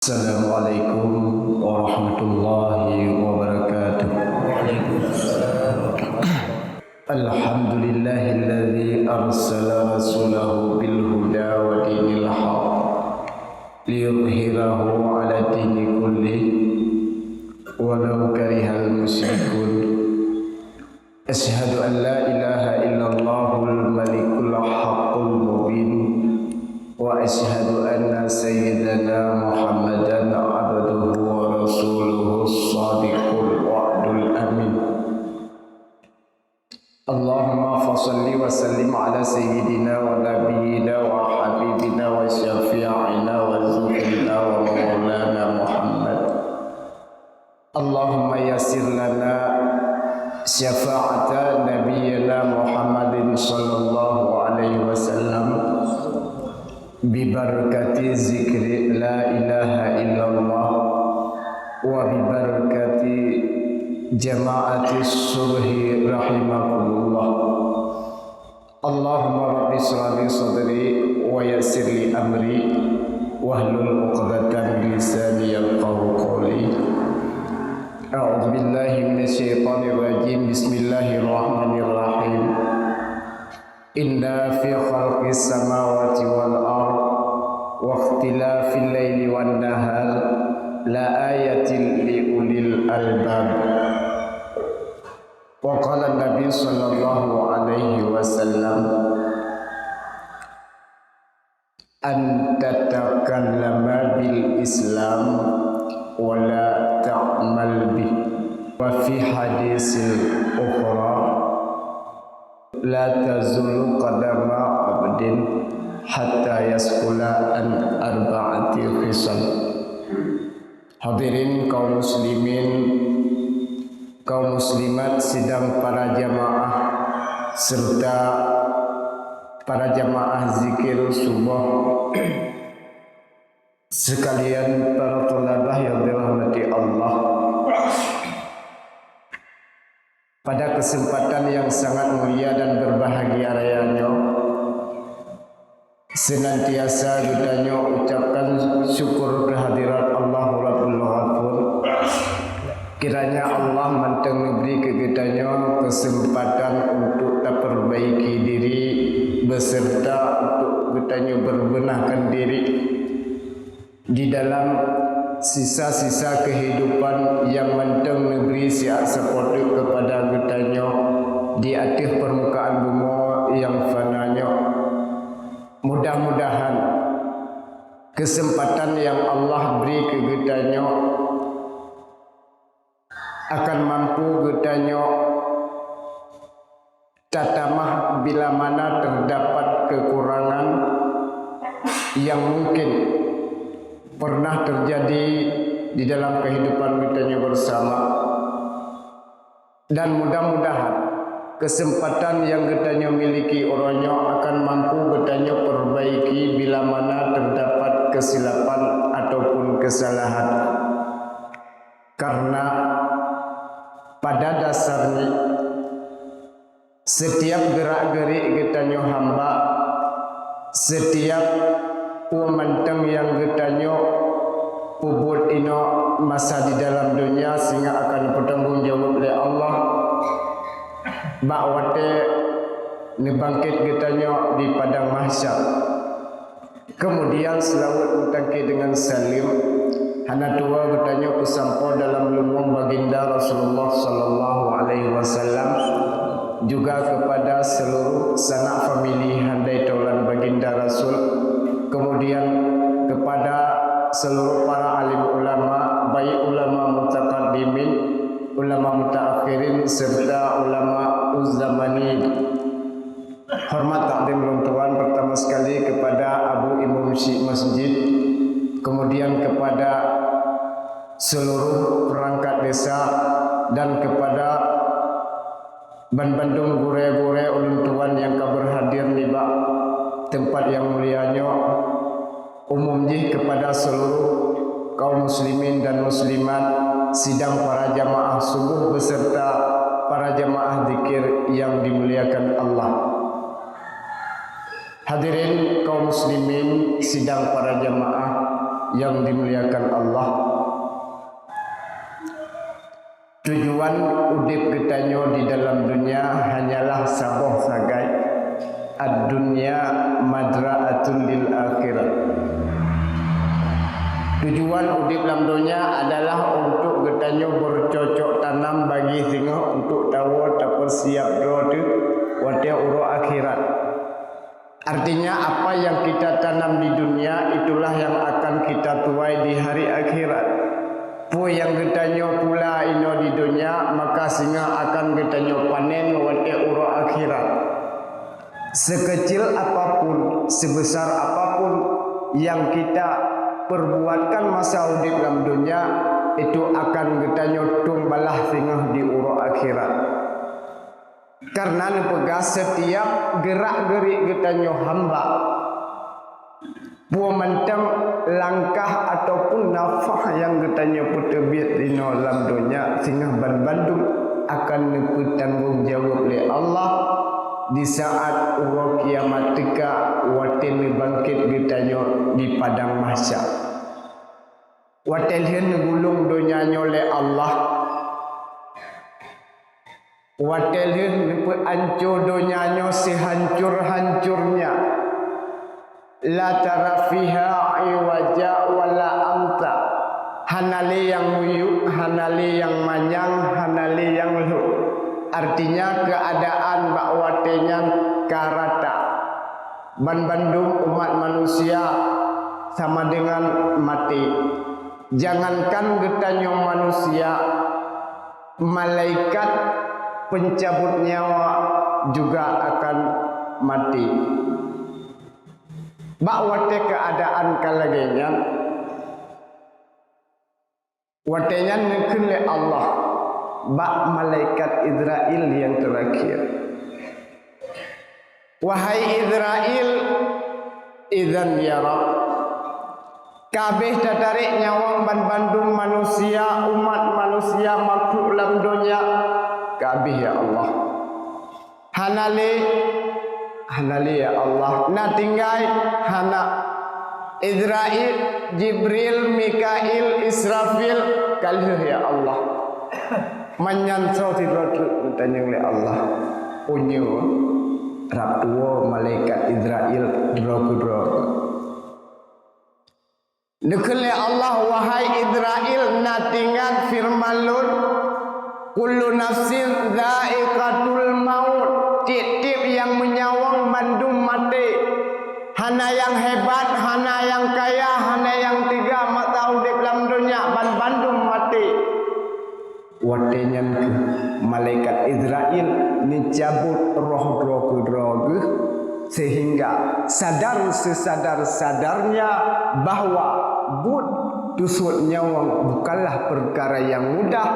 Assalamualaikum warahmatullahi wabarakatuh. Alhamdulillahilladzi arsala rasulahu bil huda wa dinil haq liyudhhirahu 'ala dini kulli walau karihal musyrikun. Asyhadu an la ilaha illallahul malikul haqqul mubin wa asyhadu anna sayyidana Muhammadan abduhu wa rasuluhu shadiqul wa'dul amin. Allahumma fasalli wa sallim ala sayyidina wa nabiyyina wa habibina wa syafi'ina wa zuhilna wa maulana Muhammad. Allahumma yassir lana syafa'ata nabiyyina Muhammadin sallallahu alaihi wasallam bibarakati zikri la ilaha illallah wa bibarakati jama'ati subhi rahimakumullah. Allahumma rabbi shrah li sadri wa yassir li amri wahlul 'uqdatam min lisani yafqahu qawli. A'udzu billahi minasyaitonir rajim. Bismillahirrahmanirrahim. Inna fi khalqis samawati wal ard wa ikhtilafil laili wan nahar la ayatin li ulil albab. Wa qala Nabi sallallahu alaihi wasallam an tatakallama bil Islam wa la ta'mal bih. Wa fi hadisil ukhra la tazulu qadama abdin hatta yaskula an arba'ati khisal. Hadirin kaum muslimin, kaum muslimat, sidang para jamaah serta para jamaah zikir subuh sekalian, para thalabah yang dirahmati Allah. Pada kesempatan yang sangat mulia dan berbahagia rayanya, senantiasa kita ucapkan syukur kehadirat Allah Rabbul Ghafur. Kiranya Allah manteng memberi ke kita kesempatan untuk tak perbaiki diri beserta untuk kita berbenahkan diri di dalam sisa-sisa kehidupan yang manteng negeri siap sepotuk kepada getanya di atas permukaan bumi yang fananya. Mudah-mudahan kesempatan yang Allah beri ke getanya akan mampu getanya tatamah bila mana terdapat kekurangan yang mungkin pernah terjadi di dalam kehidupan kita bersama, dan mudah-mudahan kesempatan yang kita miliki orangnya akan mampu kita perbaiki bila mana terdapat kesilapan ataupun kesalahan. Karena pada dasarnya setiap gerak-gerik kita hamba, setiap umanteng yang getanya pubut ino masa di dalam dunia sehingga akan bertanggung jawab oleh Allah. Bakwate nibangkit getanya di padang mahsyar, kemudian selamat mutangki dengan salim hana tua getanya kusampo dalam lumung baginda Rasulullah sallallahu alaihi wasallam, juga kepada seluruh sanak famili handai taulan baginda Rasul, kemudian kepada seluruh para alim ulama, baik ulama mutaqaddimin, ulama mutaakhirin serta ulama uzzamanin. Hormat takdim luntuan pertama sekali kepada Abu Imam Syekh Masjid, kemudian kepada seluruh perangkat desa dan kepada Bandung gure-gure ulun tuan yang berhadir di tempat yang mulianya, umumnya kepada seluruh kaum muslimin dan muslimat, sidang para jamaah subuh beserta para jamaah zikir yang dimuliakan Allah. Hadirin kaum muslimin, sidang para jamaah yang dimuliakan Allah. Tujuan udip ketanyo di dalam dunia hanyalah saboh sagai ad-dunya madra'atun lil akhirat. Tujuan udip dalam dunia adalah untuk ketanyo bercocok tanam bagi singa untuk tahu tak persiap doa wate uro akhirat. Artinya apa yang kita tanam di dunia itulah yang akan kita tuai di hari akhirat. Pu yang ketanyo pula ino di dunia maka singa akan ketanyo panen wate uro akhirat. Sekecil apapun, sebesar apapun yang kita perbuatkan masa hidup dalam dunia itu akan ketanyo tumbalah singa di uro akhirat. Karena nepegah setiap gerak-gerik ketanyo hamba buah mentem langkah ataupun nafah yang ketanyo putebit di dalam dunia sehingga bandung akan bertanggung jawab oleh Allah di saat uro kiamat tika waten bangkit ketanyo di padang mahsyar. Waten hen gulung dunia oleh Allah. Waten hen hancur dunia sehancur-hancurnya. La tara fiha iwaja wala amta. Hanali yang muyuk, hanali yang manyang, hanali yang lu. Artinya keadaan bakwatenya karata. Bandung umat manusia sama dengan mati. Jangankan getanyo manusia, malaikat pencabut nyawa juga akan mati. Bakwate keadaan kalagenya watenya nekun le Allah bak malaikat Israel yang terakhir. Wahai Israel, idzan ya Rabb, kabeh tatarik nyawang bandung manusia, umat manusia makhluk dalam dunia kabeh ya Allah. Hanali ya Allah. Na tinggai hana Israel, Jibril, Mikail, Israfil kalih ya Allah. Manyanso tirotu tanya oleh Allah. Unyu rapuo malaikat Israel drogo. Nekele Allah wahai Israel na tinggal firman Lur kullu nafsin dha'iqatul maut. Tiap-tiap yang menyawang bandung mati. Hana yang hebat, hana yang kaya, hana yang tiga mata udip dalam dunia bandung mati. Watenya malaikat Israel mencabut roh-roh sehingga sadar sesadar-sadarnya bahwa bud tusuk nyawang bukanlah perkara yang mudah,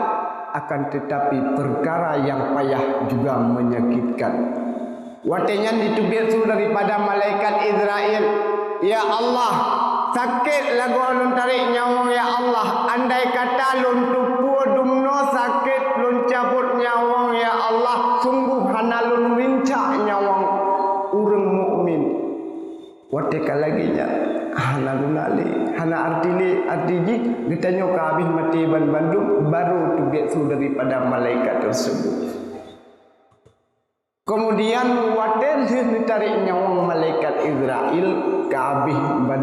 akan tetapi perkara yang payah juga menyakitkan. Watenya ditubir daripada malaikat Israel, ya Allah, sakit lagu alun tarik nyawang ya Allah. Andai kata lun tupu dumno sakit lun cabut nyawang ya Allah, sungguh hana lun rincak nyawang urang mukmin. Wate kalaginya hana lunali, hana artiji ditanya kabih mati bandung baru tubik daripada malaikat tersebut. Kemudian waten ditarik nyawang malaikat Israel kabih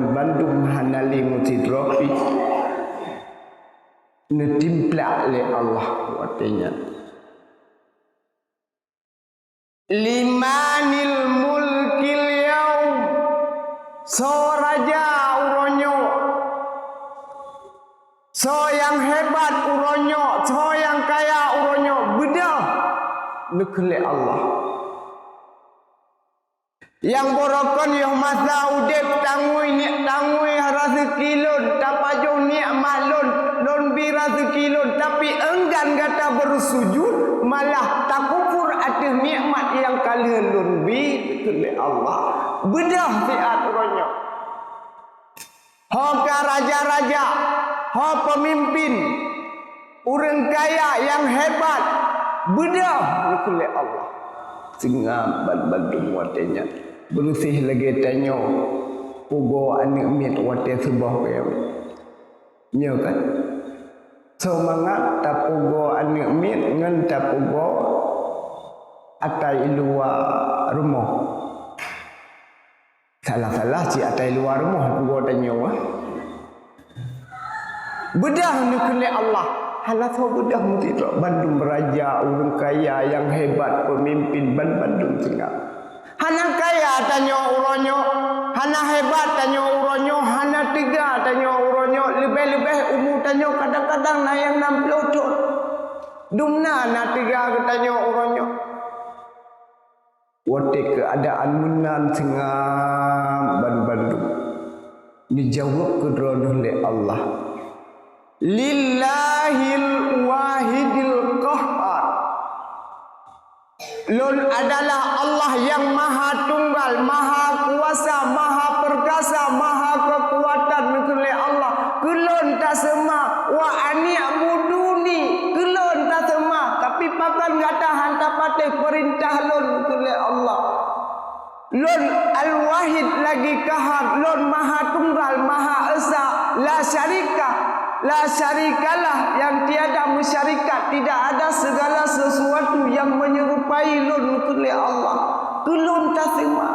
bandung hanali mutidrofi netimpla oleh Allah watenya. Limanil mulkil yaum, so raja uronyo, so yang hebat uronyo, so yang kaya uronyo, bedah nekele Allah. Yang borokon yang masa udip tangui rezeki lun, tapajo nikmat lun bi rezeki lun, tapi enggan kata bersujud, malah takufur atas nikmat yang kalian lun bi oleh Allah. Bedah fiat uronyo. Hoka raja-raja, ho pemimpin, orang kaya yang hebat, bedah oleh Allah. Sehingga bandung watenya bersih lagi tanyo ugo anik mit wate sebuah Nya kan semangat tapugo anik mit ngan tapugo atai luar rumah. Salah-salah si atai luar rumah pugo tanyo bedah ni Allah. Halah so bedah mesti Bandung Raja, orang kaya yang hebat, pemimpin Bandung tinggal. Hana kaya tanyo uronyo, hana hebat tanyo uronyo, hana tiga tanyo uronyo, lebih-lebih umur tanyo kadang-kadang na yang 60 tahun. Dumna na tiga tanyo uronyo. Wate keadaan menan sengam Bandung. Dijawab kedua oleh Allah. Lillahil wahidil qahhar. Lun adalah Allah yang maha tunggal, maha kuasa, maha perkasa, maha kekuatan. Oleh Allah kelon tak sema wa ani abuduni, kelon tak sema tapi pakan gata hantar patih perintah lun oleh Allah. Lun al-wahid lagi kahar, lun maha tunggal, maha esa, la syarika. La syarikalah yang tiada mensyarikat, tidak ada segala sesuatu yang menyerupai lun oleh Allah. Kelun tasima.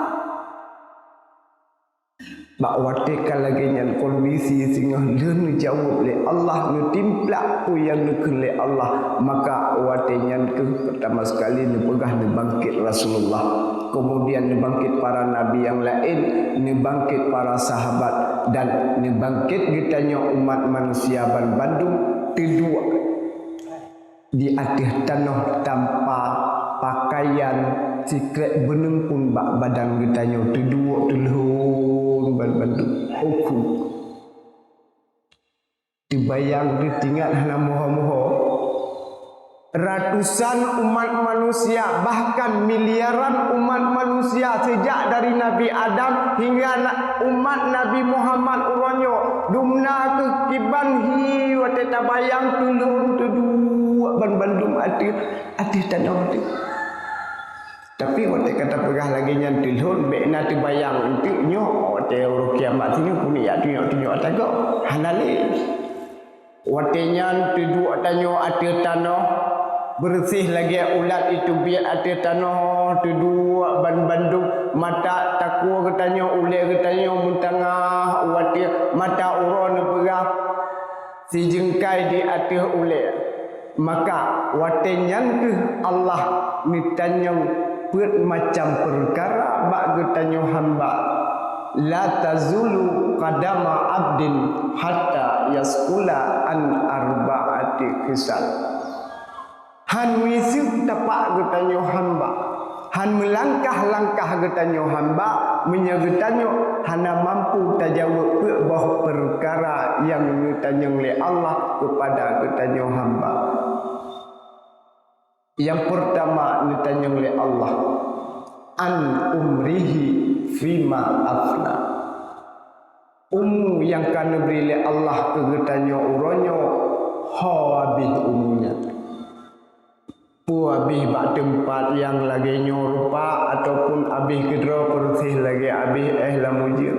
Bak watekan lagi yang kondisi sehingga lun jawab oleh Allah nutimplak pu yang oleh Allah, maka watenyan ke pertama sekali ni pegah ni bangkit Rasulullah, kemudian ni bangkit para nabi yang lain, ni bangkit para sahabat, dan ni bangkit kitanya umat manusia Bandung kedua di atas tanah tanpa pakaian sikret beneng pun bak badan kitanya kedua telur Bandung hukum dibayang ditinggal hana moho-moho ratusan umat manusia, bahkan miliaran umat manusia sejak dari Nabi Adam hingga umat Nabi Muhammad uronyo dumna ke kiban hi wate tabayang tulung tudua Bandung ati tanah tu. Tapi wate kata pegah lagi nya tilhun bekna tibayang entik nyo wate uru kiamat sini puni ya tunjuk atago hanali wate nya tudua tanyo ati tanah bersih lagi ulat itu biar ada tanah kedua Bandung mata takwa katanya ule katanya muntangah watir mata uron perah si jengkai di atas ule, maka watenyan ke Allah mitanyang buat macam perkara bak katanya hamba la tazulu qadama abdin hatta yaskula an arba'ati khisal. Han wisuk tapak getanyo hamba, han melangkah-langkah getanyo hamba, menyegetanyo hana mampu tajawab ke bah perkara yang getanyo oleh Allah kepada getanyo hamba. Yang pertama getanyo oleh Allah, an umrihi fima afna. Yang kana beri oleh Allah ke getanyo uronyo habis umunya. Habis bak tempat yang lagi nyorupa ataupun habis kedua bersih lagi habis lamujir.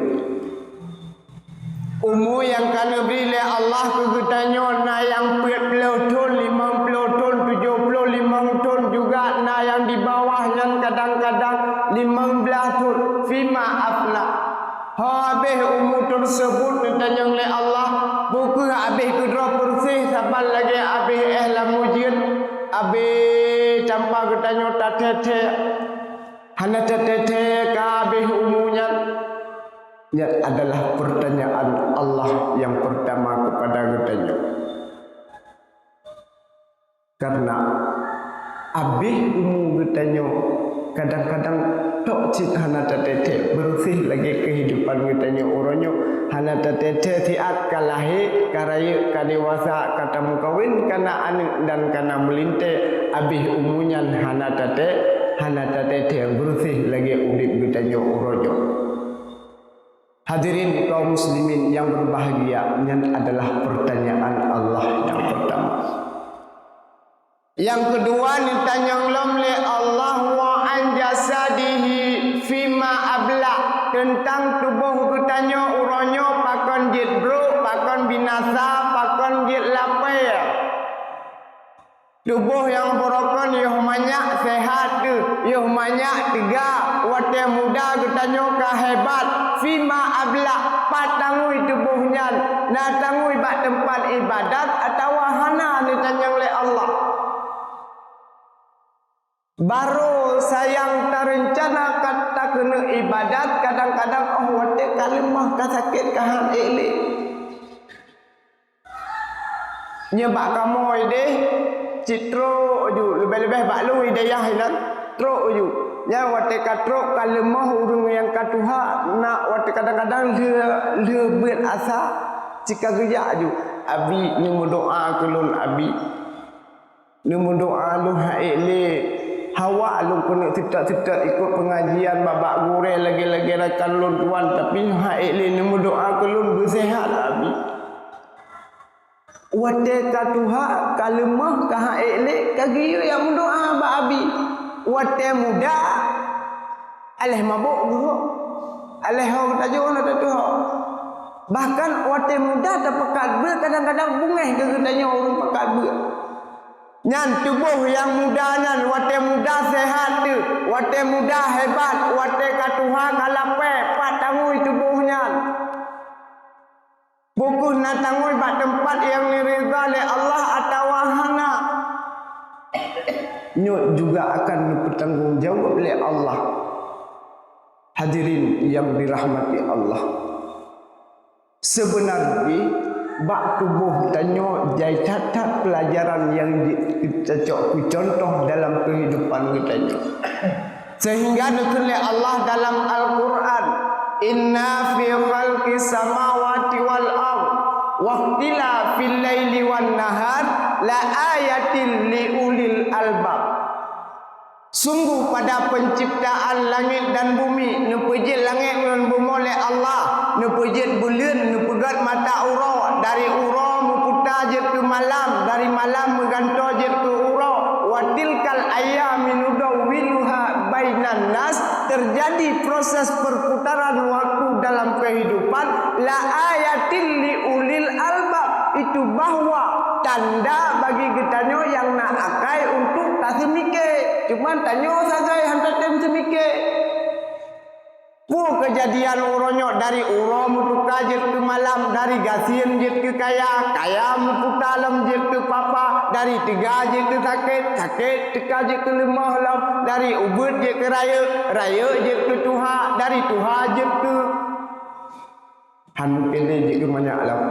Umur yang kana beri oleh Allah ke getanyo na yang 40 tahun, 50 tahun, 75 tahun juga na yang di bawah yang kadang-kadang 15 tahun. Fima afna. Habis umur tersebut ditanya oleh Allah buku habis kedua bersih sabar lagi habis lamujir. Abe tanpa ketanya tatete hana tatete kabeh umumnya. Ini adalah pertanyaan Allah yang pertama kepada ketanya, karena abe umum ketanya kadang-kadang tok cik hana tatete bersih lagi kehidupan ketanya orangnya hana tatete siat kalahi karaya kadewasa kata mukawin kana anak dan kana melinte abih umunya hana tatete bersih lagi urip ketanya orangnya. Hadirin kaum muslimin yang berbahagia, ini adalah pertanyaan Allah yang pertama. Yang kedua ditanya oleh Allah wa an jasadihi fima abla, tentang tubuh bertanya uronyo pakon jidbro, pakon binasa, borokan jit lapai. Tubuh yang borokan yoh banyak sehat tu, yoh banyak tiga. Wate muda getanyo ka hebat. Fima abla patangui tubuhnya. Na tangui bak tempat ibadat atau wahana ni tanyang oleh Allah. Baru sayang terencana kata kena ibadat kadang-kadang wate kalimah ka sakit kahan elek. Nyebak kamu ide citro ju lebih-lebih baklu hidayah hilang tro ju ya wate katro kalimah urung yang katuha nak wate kadang-kadang dia buat asa jika geja ju abi ni doa kulun abi ni doa lu haile hawa lu kena tidak ikut pengajian babak gure lagi-lagi rakan lun tuan tapi haile ni doa kulun bersehat abi. Wate katuha kalimah kaha elek kagiyo yang doa ba abi. Wate muda aleh mabuk guru. Aleh ho tajo na tu. Bahkan wate muda dapat ber kadang-kadang bungeh ke tanya orang pakat ber. Nyan tubuh yang muda nan wate muda sehat tu. Wate muda hebat, wate katuha kalape patangui tubuhnya. Buku natangui bak tempat yang direza oleh Allah atau wahana. Nyut juga akan bertanggungjawab oleh Allah. Hadirin yang dirahmati Allah. Sebenarnya bak tubuh tanyo jai catat pelajaran yang kita contoh dalam kehidupan kita. Sehingga ditulis Allah dalam Al-Quran. Inna fi khalqi samawati wal ard wa ikhtilafil laili wan nahar la ayatin li ulil albab. Sungguh pada penciptaan langit dan bumi, nepejit langit dan bumi oleh Allah, nepejit bulan, nepegat mata ura, dari ura meputar je ke malam, dari malam menggantor je ke ura. Wa tilkal ayyamin nudawwiluha bainan nas. Terjadi proses perputaran waktu dalam kehidupan. La ayatin li ulil albab. Itu bahwa tanda bagi getanyo yang nak akai untuk tak semike. Cuman tanyo sagai hantar tem semike. Pu kejadian uronyok dari uro mutuka jet ke malam, dari gasien jet ke kaya mutuka alam jet ke papa, dari tiga jet ke sakit teka jet ke lemah lam, dari ubud jet ke raya jet ke tuha, dari tuha jet ke hanu kene jet ke banyak alam.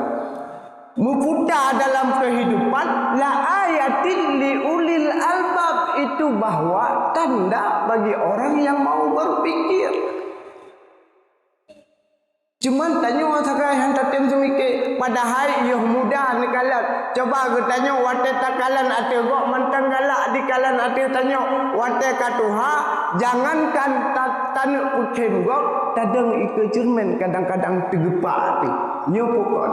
Muputar dalam kehidupan la ayatin li ulil albab, itu bahwa tanda bagi orang yang mau berpikir. Cuman tanya orang sakai hantar tem semike padahal ia muda ni kalan. Coba aku tanya wate takalan ate gok mantang galak di kalan ate tanya wate katuha jangankan tanuk pukin gok tadang ike cermin kadang-kadang tergepak ate nyopokon.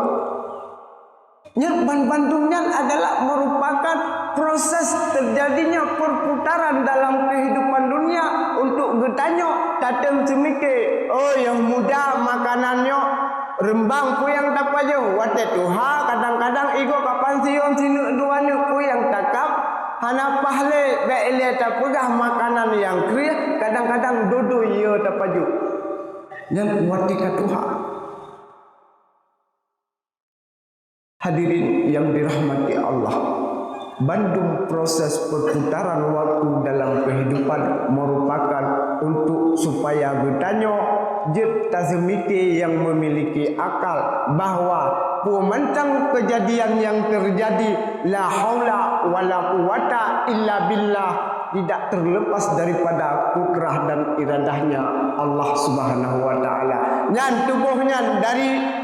Nyat bandungnya adalah merupakan proses terjadinya perputaran dalam kehidupan dunia untuk getanyo tatang semike. Oh yang muda makanannya rembang puyang tak aja. Wate tuha kadang-kadang ego kapan sion sinu duane puyang takap hana pahle beile tak pegah makanan yang kriya kadang-kadang dodo iyo tak paju. Yang wate katuha. Hadirin yang dirahmati Allah, bandung proses perputaran waktu dalam kehidupan merupakan untuk supaya getanyo jet tazmiti yang memiliki akal bahwa pemantang kejadian yang terjadi la haula wala quwata illa billah tidak terlepas daripada kudrah dan iradahnya Allah Subhanahu wa taala. Nyan tubuhnya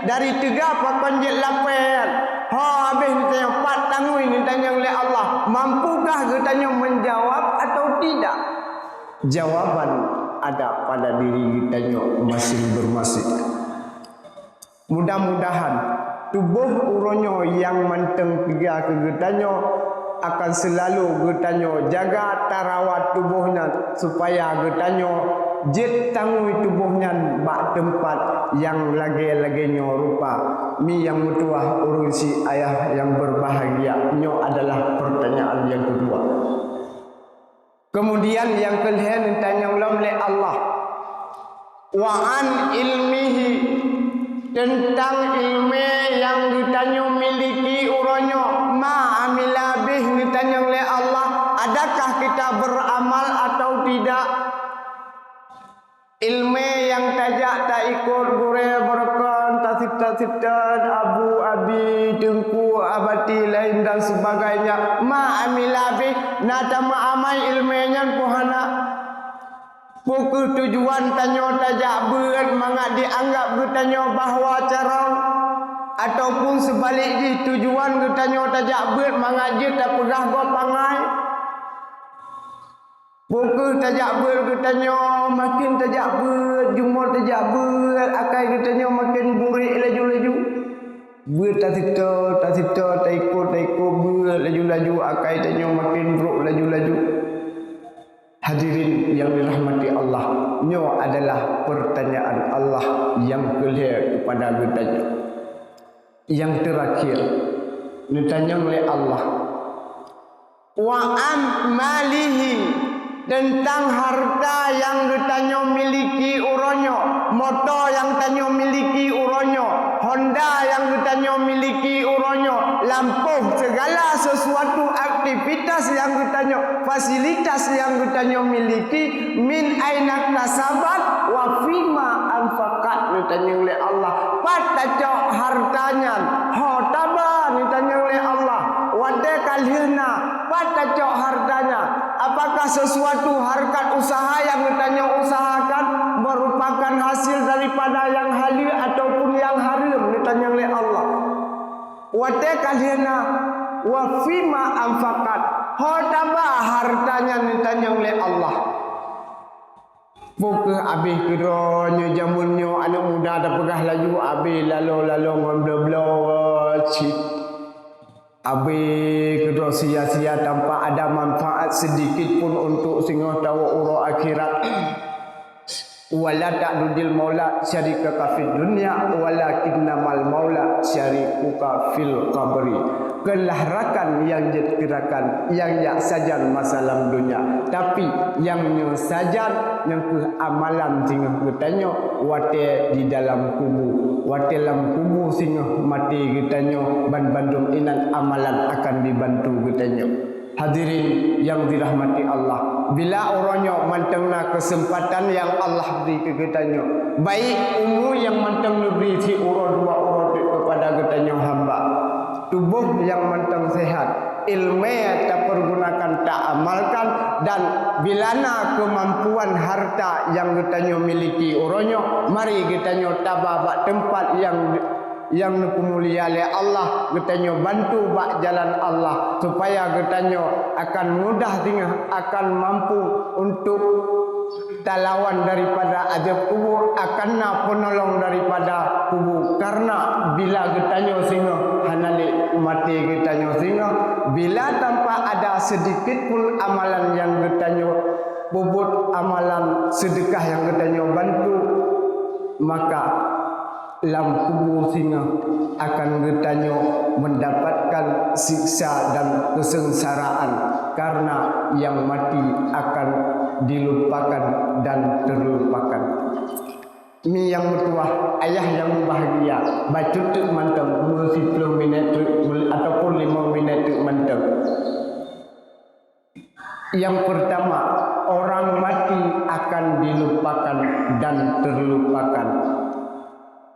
dari tiga pakon jet lapan. Ha habis ditanya pat tangui ni tanya oleh Allah, mampukah kita menjawab atau tidak? Jawaban ada pada diri kita masing-masing. Mudah-mudahan tubuh uronyo yang manteng tiga kegetanyo akan selalu getanyo jaga tarawat tubuhnya supaya getanyo jet tangui tubuhnya bak tempat yang lagi-lagi rupa mi yang mutuah urusi ayah yang berbahagia nyo adalah pertanyaan yang kedua. Kemudian yang kelihatan tanya oleh Allah wa an ilmihi tentang ilmu yang ditanya miliki uronyo ma amila bih ditanya oleh Allah, adakah kita beramal atau tidak? Ilmu yang tajak tak ikut gure berkan tasib-tasibdan abu abi dengku abati lain dan sebagainya ma amila bih nata amai ilmunya pohana pukul tujuan tanyo tajak berat mangat dianggap bertanyo bahawa cara ataupun sebaliknya tujuan bertanyo tajak berat mangat dia tak pegah go pangai pukul tajak berat bertanyo makin tajak berat jumur tajak berat akai bertanyo makin burik laju-laju berat tasibto tak ikut berat laju-laju akai tanyo makin buruk laju-laju. Hadirin yang dirahmati Allah, nyo adalah pertanyaan Allah yang clear kepada kita. Yang terakhir ditanya oleh Allah wa an malihi tentang harta yang ditanya miliki uronyo, motor yang ditanya miliki uronyo, Honda yang ditanya miliki uronyo, lampu segala sesuatu aktivitas yang ditanya, fasilitas yang ditanya miliki, min aina kasabat wa fima anfaqat ditanya oleh Allah. Patacok hartanya, hotaba ditanya oleh Allah. Wade kalihna patacok hartanya. Apakah sesuatu harkat usaha yang ditanya usahakan merupakan hasil daripada yang halal ataupun yang haram ditanya oleh Allah. Wate kalihna wa fima anfaqat hotaba hartanya ditanya oleh Allah. Buka habis keronyo jamunyo anak muda ada pegah laju habis lalu ngomblo-blo cip. Habis kedua sia-sia tanpa ada manfaat sedikit pun untuk singgah tahu uro akhirat. Wala ta'dudil maula syarika fid dunya walakinnamal maula syarikuka fil qabri. Kelahrakan yang dikirakan yang yak sajan masalah dunia, tapi yang nyo sajan yang ke amalan singgah bertanya wate di dalam kubu, wate dalam kubu singgah mati bertanya bandung inan amalan akan dibantu bertanya. Hadirin yang dirahmati Allah, bila orangnya mantengna kesempatan yang Allah beri ke kitanya, baik umur yang manteng beri si urut dua urut kepada kitanya hamba, tubuh yang manteng sehat, ilmu yang tak pergunakan tak amalkan, dan bilana kemampuan harta yang kitanya miliki orangnya, mari kitanya tabah tempat yang mulia oleh Allah, getanya bantu bak jalan Allah supaya getanya akan mudah tinggal, akan mampu untuk talawan daripada azab kubur, akan penolong daripada kubur. Karena bila getanya singa hanali mati getanya singa, bila tanpa ada sedikit pun amalan yang getanya bubut amalan sedekah yang getanya bantu, maka lam kubur singa akan bertanya mendapatkan siksa dan kesengsaraan, karena yang mati akan dilupakan dan terlupakan. Mi yang mutuah, ayah yang bahagia, baca tu mantap 10 minit ataupun 5 minit mantap. Yang pertama, orang mati akan dilupakan dan terlupakan.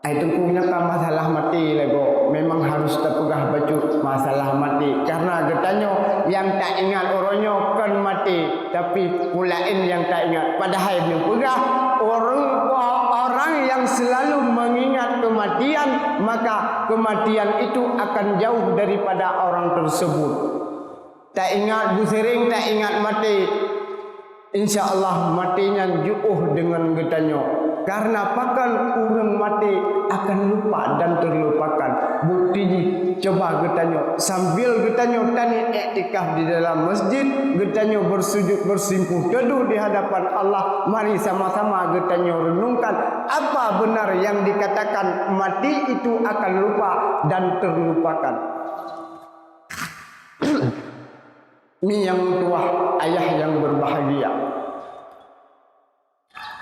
Itu punya masalah mati lego. Memang harus terpegah baju masalah mati. Karena getanya yang tak ingat orangnya kan mati, tapi pulain yang tak ingat. Padahal yang pegah orang yang selalu mengingat kematian, maka kematian itu akan jauh daripada orang tersebut. Tak ingat busering, tak ingat mati, insya Allah matinya juuh dengan getanya. Karena pakan orang mati akan lupa dan terlupakan. Bukti ni coba getanyo sambil getanyo tani iktikaf di dalam masjid, getanyo bersujud bersimpuh teduh di hadapan Allah. Mari sama-sama getanyo renungkan apa benar yang dikatakan mati itu akan lupa dan terlupakan. Mi yang tua, ayah yang berbahagia.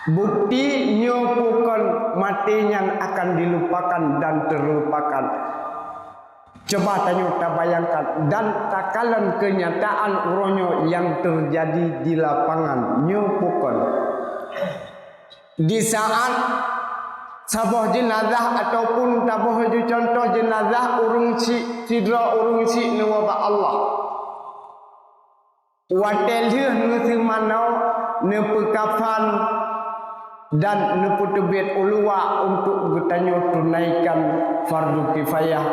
Bukti nyopukan matinya akan dilupakan dan terlupakan. Coba tanya tak bayangkan dan takalan kenyataan uronyo yang terjadi di lapangan nyopukan. Di saat sabuh jenazah ataupun tabuh contoh jenazah urung sidra urung si nuwaba Allah. Watelih nusimanau nepekafan dan neputubit ulua untuk getanyo tunaikan fardu kifayah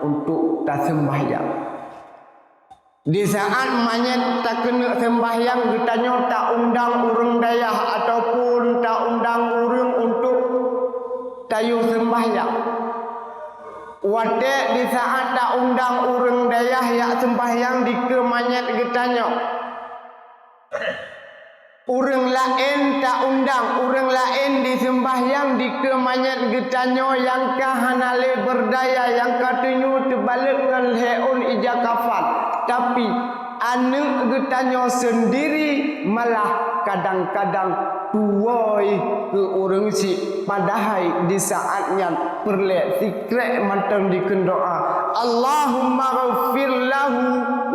untuk tak sembahyang. Di saat manyet tak kena sembahyang getanyo tak undang urang dayah ataupun tak undang urang untuk tayu sembahyang. Wate di saat tak undang urang dayah yang sembahyang di ke manyet getanyo. Urang lain tak undang, urang lain disembahyang di kemanyat getanyo yang kahanale berdaya yang katanya terbalik dengan leon ijakafan. Tapi anak getanyo sendiri malah kadang-kadang tuoi ke orang si padahal di saatnya perle sikret mantang dikendoa Allahumma ghafir lahu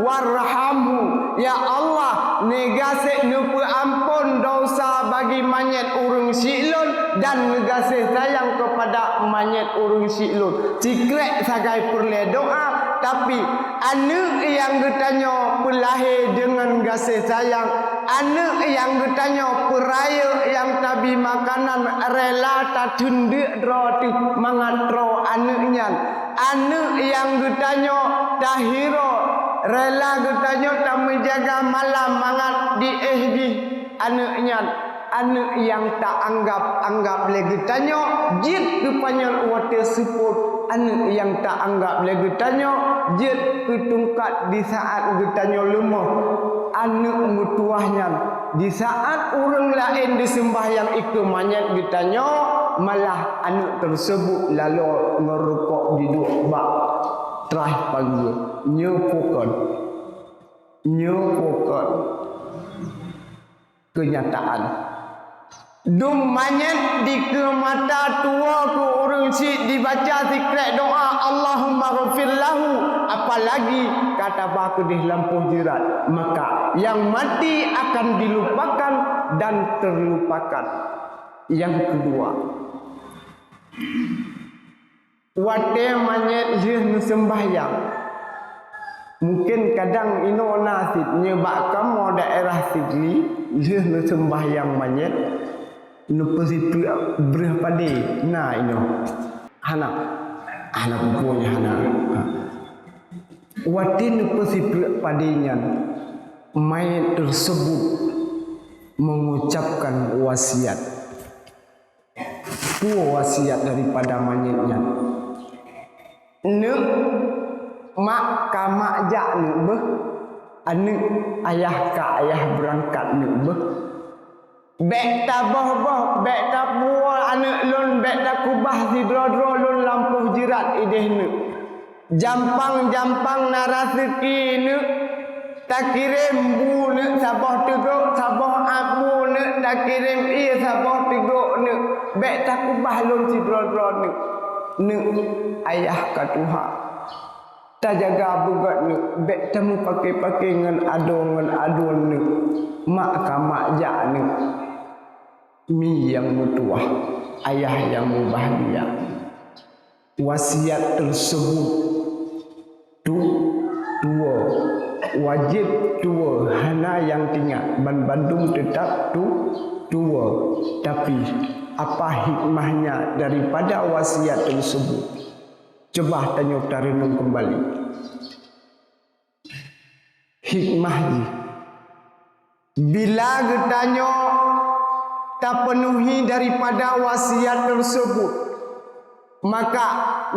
warhamhu. Ya Allah, negase nupu ampun dosa bagi manyet urung silun dan negase sayang kepada manyet urung silun. Cikrek sagai perle doa, tapi anak yang getanyo pelahir dengan kasih sayang, anak yang getanyo peraya yang tabi makanan rela tak tundik roti mangatro anaknya, anak yang getanyo tahiro rela getanyo tak menjaga malam mangat di anaknya, anak yang tak anggap lagi getanyo jid kepanyal wate support, anak yang tak anggap lagi getanyo jid ketungkat di saat getanyo lemah, anak mutuahnya di saat orang lain disembahyang itu manyat getanyo malah anak tersebut lalu ngerukok di dua bak teraih pagi nyopokan kenyataan dum manyat di ke mata tua ke orang si dibaca zikir doa Allahumma ghafir lahu, apalagi kata baku di lampu jirat, maka yang mati akan dilupakan dan terlupakan. Yang kedua, wate manyat jih sembahyang. Mungkin kadang ino nasib nyebab kamu daerah sigli jih sembahyang manyat nupusi berapa deh. Nah ino anak punya anak. Wate nupusi padanya mayat tersebut mengucapkan wasiat. Wasiat daripada mayatnya. Mak ka mak jak ni beh, anak ayah ka ayah berangkat ni beh. Bek tabah bek tabuah anak lon bek takubah si dro lon lampuh jirat ideh ni. Jampang naraseki ni tak kirim bu ni sabah tegok sabah abu ni tak kirim sabah tegok ni. Bek takubah lon si dro ni ayah ka Tuhan. Tak jaga bugat ni bek temu pakai ngan adon ni mak ka mak jak ni mi yang mutuah ayah yang bahagia. Wasiat tersebut dua wajib dua hana yang tinggal Bandung tetap dua, tapi apa hikmahnya daripada wasiat tersebut? Coba tanya tarinung kembali. Hikmahnya bila getanyo tak penuhi daripada wasiat tersebut, maka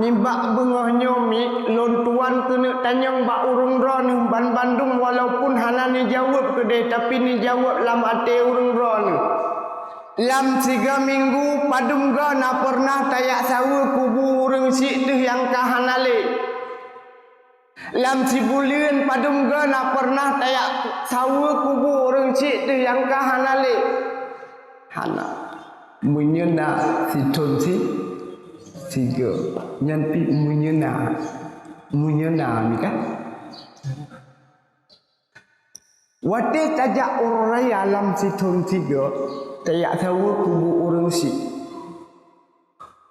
nimbak bengohnya mi lon tuan kena tanyang bak urung ron ban Bandung walaupun hana ni jawab kedai tapi ni jawab lam ate urung ron. Lam 3 minggu padum ga na pernah tayak sawa kubu urung si tu yang kahanale. Lam 3 bulan padum ga na pernah tayak sawa kubu urung si tu yang kahanale. Hana menyena si ton si tiga nyanti menyena ni kan wate tajak orang raya alam si ton tiga tayak tahu kubu orang si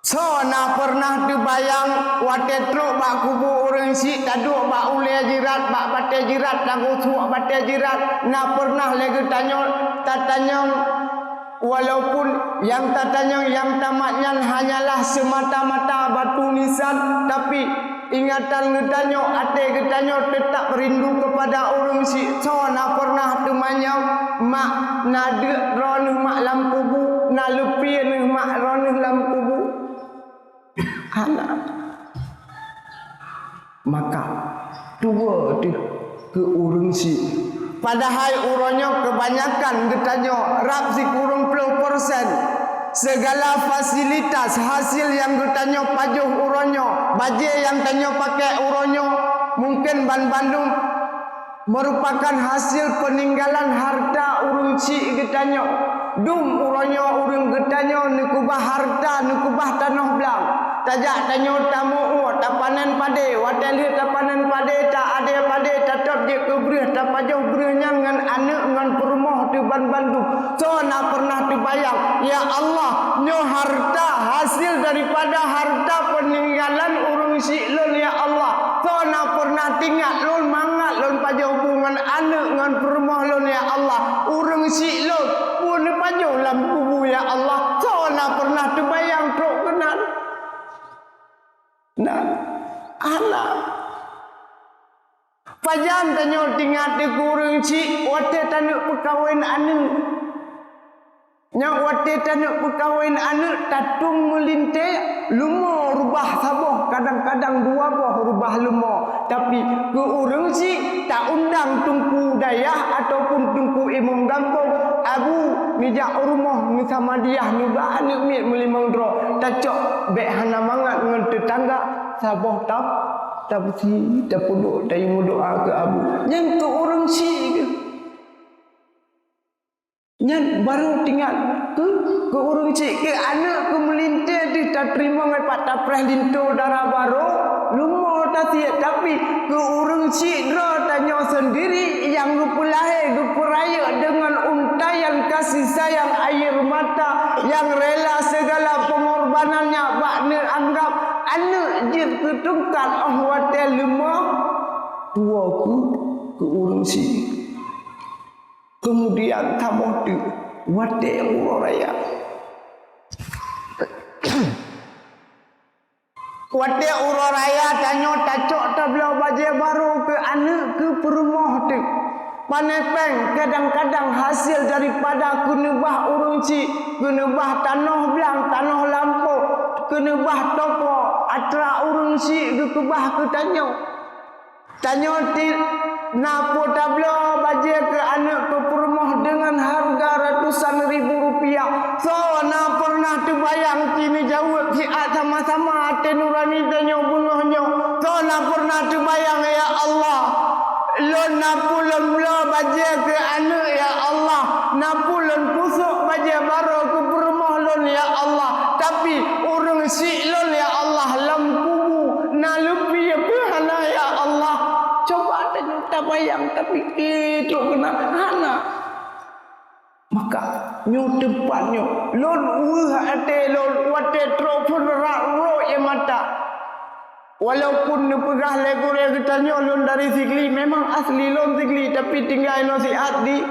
so na pernah terbayang wate truk bak kubu orang si taduk bak ule jirat bak bate jirat lagu suak bate jirat na pernah lagi tanya walaupun yang tatanya yang tamatnya hanyalah semata-mata batu nisan, tapi ingatan ngetanyo ate getanyo tetap rindu kepada orang si sona pernah temanya mak nade ron mak lam kubu na lepi ne mak ron lam kubu anak maka tua tu ke orang si. Padahal uronyo kebanyakan getanyo rap si kurung 10%. Segala fasilitas hasil yang getanyo pajuh uronyo, baje yang tanyo pakai uronyo, mungkin ban Bandung merupakan hasil peninggalan harta urung si getanyo. Dum uronyo urung getanyo nekubah harta nekubah tanah belang. Tajak tanyo tamu tak panen pade, wateli tak panen pade, tak ada pade, tetap je kebrih, tak pajau berihnya dengan anak dengan perumah di ban Bandung. So nak pernah dibayang, ya Allah, nyo harta hasil daripada harta peninggalan urung si lon ya Allah. So nak pernah tinggal lon mangat lon pajau hubungan anak dengan perumah lon ya Allah. Urung si lon pun pajau lam kubu ya Allah. So nak pernah dibayang truk kenal. Nah, anak pajan tanyo tinggal di kurung si wate tanuk perkawin anu yang wate tanuk perkawin anu tatung melinte lumo rubah saboh kadang-kadang 2 boh rubah lumo tapi ke urung si tak undang tungku dayah ataupun tungku imam gampong abu mijak rumah ni sama dia ni ba anu mit melimang dro tacok bek hana mangat dengan tetangga saboh tak si tak puduk tak doa ke abu yang ke orang si ke yang baru tinggal ke orang si ke anak ke melintir di tak terima ngai pak tapreh linto darah baru lumo tak siap tapi ke orang si dra tanya sendiri yang gupulahe gupuraya dengan untayan kasih sayang air mata yang rela segala pengorbanannya bakne anggap anak je ketungkat ahwate lemah tuaku ke urung si kemudian tamu tu wate uraya wate uraya tanyo tacok tabla baje baru ke anak ke perumah tu panepeng kadang-kadang hasil daripada kunubah urung si kunubah tanah belang tanah lampau kunubah topo atra urung si kubah ke tanyo ti napo tablo baje ke anak ke perumah dengan harga ratusan ribu rupiah so na pernah terbayang kini jawab si sama-sama ate nurani tanyo bungohnyo so na pernah terbayang ya Allah lo napulun lo baje ke anak ya Allah napulun pusuk baje baru ke perumah lon ya Allah tapi urung si lon ya Allah lam kubu na lepi hana ya Allah coba tanya tak bayang tapi itu kena hana maka nyo depannya lon ate lon wate trofun ro ya mata walaupun nepegah lego-lego tanya lon dari Sigli memang asli lon Sigli tapi tinggal nasihat di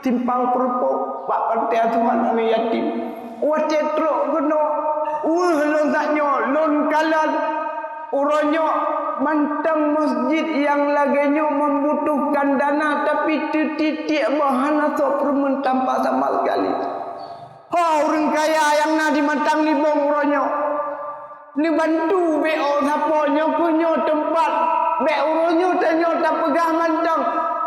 Simpang Perpok Pak Pantai Asuhan Anak Yatim wate trok kena lon taknya lon kalan uronyo mantang masjid yang laganya membutuhkan dana tapi titik bahana so permen tanpa sama sekali Orang kaya yang na di mantang ni bong uronyo. Ni bantu be o saponyo kunyo tempat be uronyo tanyo tak pegah mantang.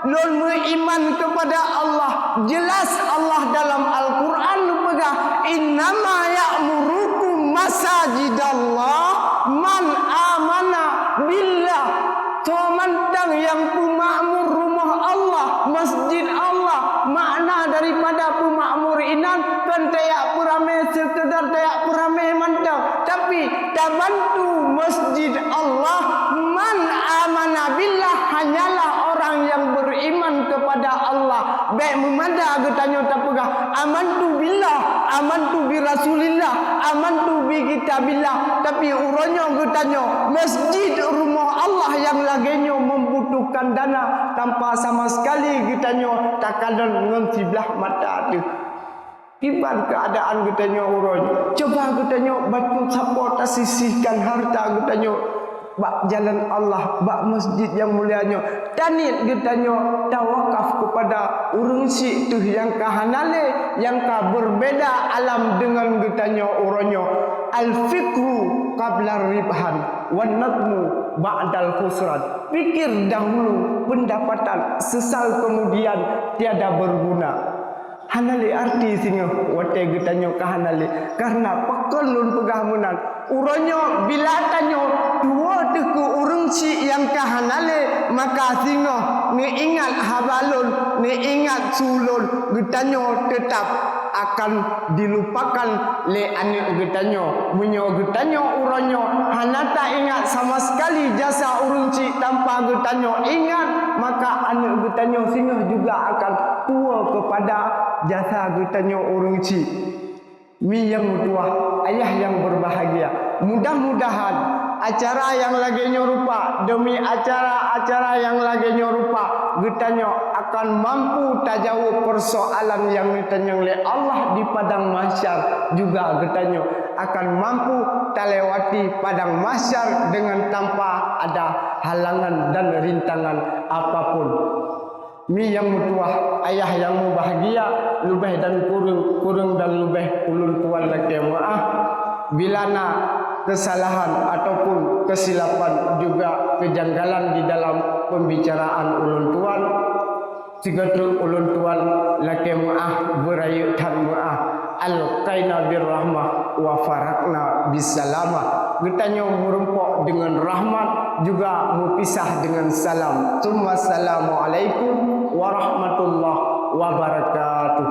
Lon beriman kepada Allah. Jelas Allah dalam Al-Quran pegah innama ya'murukum masajidallah man amana billah. Mantang yang pemakmur rumah Allah, masjid Allah. Makna daripada pemakmur inan kan tayak peramai sekedar tayak peramai mantang, tapi tak bantu masjid Allah. Man amana billah hanyalah orang yang beriman kepada Allah. Baik memanda getanyo tak pegah amantu billah, amantu bi rasulillah, amantu bi kitabillah, tapi uronyo getanyo masjid rumah Allah yang lagenyo membutuhkan dana tanpa sama sekali getanyo takadon ngon sebelah mata tu. Iban keadaan getanyo uronyo. Coba getanyo batu sapo tasisihkan harta getanyo bak jalan Allah, bak masjid yang mulianya. Tanit getanyo tawakaf kepada urang si tu yang kahanale, yang ka berbeda alam dengan getanyo uronyo. Al-fiqhu qabla ribhan wan nadmu ba'dal khusran. Pikir dahulu pendapatan, sesal kemudian tiada berguna. Hanali arti singa wate getanyo kahanali karena pakolun pegamunan uronyo bila tanyo dua teku urung si yang kahanale maka singa ni ingat habalun ni ingat sulun getanyo tetap akan dilupakan le anak getanyo munyo getanyo uronyo hanata ingat sama sekali jasa urung si tanpa getanyo ingat maka anak getanyo singa juga akan tua kepada jasa getanyo urung ci. Mi yang tua, ayah yang berbahagia. Mudah-mudahan acara yang lagi nyorupa demi acara-acara yang lagi nyorupa getanyo akan mampu tajawab persoalan yang ditanyang oleh Allah di padang mahsyar. Juga getanyo akan mampu talewati padang mahsyar dengan tanpa ada halangan dan rintangan apapun. Mi yang mutuah, ayah yang bahagia, lubeh dan kurung dan lubeh ulun tuan laki maaf. Bila na kesalahan ataupun kesilapan juga kejanggalan di dalam pembicaraan ulun tuan, sigatul ulun tuan laki maaf berayu dan maaf. Al-qaina birrahmah wa farakna bisalamah. Getanyo merumpok dengan rahmat juga mupisah dengan salam. Assalamualaikum warahmatullahi wabarakatuh.